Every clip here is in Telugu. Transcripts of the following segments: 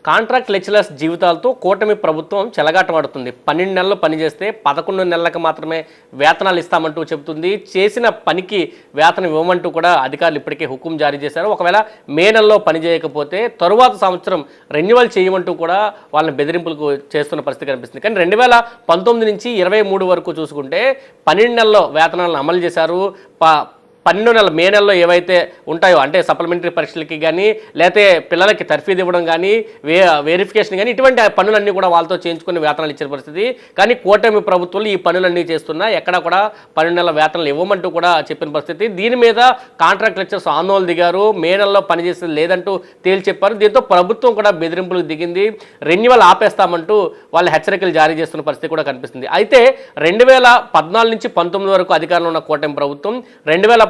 కాంట్రాక్ట్ లెక్చరర్స్ జీవితాలతో కూటమి ప్రభుత్వం చెలగాటమాడుతుంది. 12 నెలలు పనిచేస్తే 11 నెలలకు మాత్రమే వేతనాలు ఇస్తామంటూ చెబుతుంది. చేసిన పనికి వేతనం ఇవ్వమంటూ కూడా అధికారులు ఇప్పటికే హుకుం జారీ చేశారు. ఒకవేళ మే నెలలో పనిచేయకపోతే తరువాత సంవత్సరం రెన్యువల్ చేయమంటూ కూడా వాళ్ళని బెదిరింపులకు చేస్తున్న పరిస్థితి కనిపిస్తుంది. కానీ 2019 నుంచి 23 వరకు చూసుకుంటే 12 నెలల్లో వేతనాలను అమలు చేశారు. 12 నెలలు మే నెలలో ఏవైతే ఉంటాయో అంటే సప్లిమెంటరీ పరీక్షలకి కానీ లేకపోతే పిల్లలకి తర్ఫీదు ఇవ్వడం కానీ వెరిఫికేషన్ కానీ ఇటువంటి పనులన్నీ కూడా వాళ్ళతో చేయించుకుని వేతనాలు ఇచ్చిన పరిస్థితి. కానీ కూటమి ప్రభుత్వాలు ఈ పనులన్నీ చేస్తున్నా ఎక్కడ కూడా 12 నెలల వేతనాలు ఇవ్వమంటూ కూడా చెప్పిన పరిస్థితి. దీని మీద కాంట్రాక్ట్ లెక్చర్స్ ఆందోళన దిగారు. మే నెలలో పనిచేసేది లేదంటూ తేల్చి చెప్పారు. దీంతో ప్రభుత్వం కూడా బెదిరింపులకు దిగింది. రెన్యువల్ ఆపేస్తామంటూ వాళ్ళు హెచ్చరికలు జారీ చేస్తున్న పరిస్థితి కూడా కనిపిస్తుంది. అయితే 2014 నుంచి 19 వరకు అధికారంలో ఉన్న కూటమి ప్రభుత్వం 2019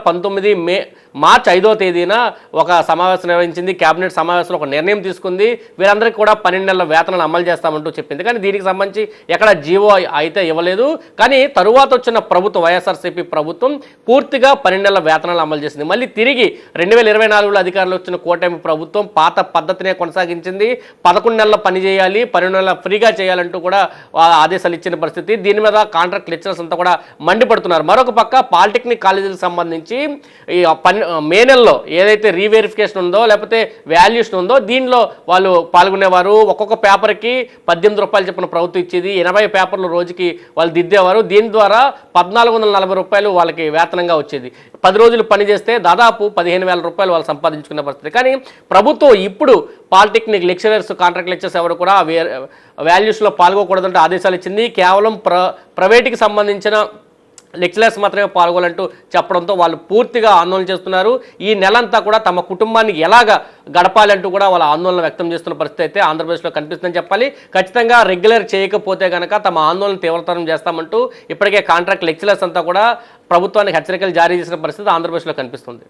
మార్చి 5వ తేదీన ఒక సమావేశం నిర్వహించింది. కేబినెట్ సమావేశంలో ఒక నిర్ణయం తీసుకుంది. వీరందరికీ కూడా 12 నెలల వేతనాలు అమలు చేస్తామంటూ చెప్పింది. కానీ దీనికి సంబంధించి ఎక్కడ జీవో అయితే ఇవ్వలేదు. కానీ తరువాత వచ్చిన ప్రభుత్వం వైఎస్ఆర్సీపీ ప్రభుత్వం పూర్తిగా 12 నెలల వేతనాలు అమలు చేసింది. మళ్ళీ తిరిగి 2024లో అధికారంలో వచ్చిన కూటమి ప్రభుత్వం పాత పద్ధతినే కొనసాగించింది. 11 నెలల పని చేయాలి, 12 నెలల ఫ్రీగా చేయాలంటూ కూడా ఆదేశాలు ఇచ్చిన పరిస్థితి. దీని మీద కాంట్రాక్ట్ లెక్చరర్స్ అంతా కూడా మండిపడుతున్నారు. మరొక పక్క పాలిటెక్నిక్ కాలేజీలకు సంబంధించి ఈ మే నెలలో ఏదైతే రీవెరిఫికేషన్ ఉందో లేకపోతే వాల్యుయేషన్ ఉందో దీనిలో వాళ్ళు పాల్గొనేవారు. ఒక్కొక్క పేపర్కి 18 రూపాయలు చెప్పిన ప్రభుత్వం ఇచ్చేది. 80 పేపర్లు రోజుకి వాళ్ళు దిద్దేవారు. దీని ద్వారా 1440 రూపాయలు వాళ్ళకి వేతనంగా వచ్చేది. 10 రోజులు పని చేస్తే దాదాపు 15,000 రూపాయలు వాళ్ళు సంపాదించుకునే పరిస్థితి. కానీ ప్రభుత్వం ఇప్పుడు పాలిటెక్నిక్ లెక్చరర్స్ కాంట్రాక్ట్ లెక్చర్స్ ఎవరు కూడా వాల్యూస్లో పాల్గొకూడదంటే ఆదేశాలు ఇచ్చింది. కేవలం ప్రైవేట్కి సంబంధించిన లెక్చరర్స్ మాత్రమే పాల్గొనాలంటూ చెప్పడంతో వాళ్ళు పూర్తిగా ఆందోళన చేస్తున్నారు. ఈ నెలంతా కూడా తమ కుటుంబాన్ని ఎలాగ గడపాలంటూ కూడా వాళ్ళ ఆందోళన వ్యక్తం చేస్తున్న పరిస్థితి అయితే ఆంధ్రప్రదేశ్లో కనిపిస్తుందని చెప్పాలి. ఖచ్చితంగా రెగ్యులర్ చేయకపోతే కనుక తమ ఆందోళన తీవ్రతరం చేస్తామంటూ ఇప్పటికే కాంట్రాక్ట్ లెక్చరర్స్ అంతా కూడా ప్రభుత్వానికి హెచ్చరికలు జారీ చేసిన పరిస్థితి ఆంధ్రప్రదేశ్లో కనిపిస్తుంది.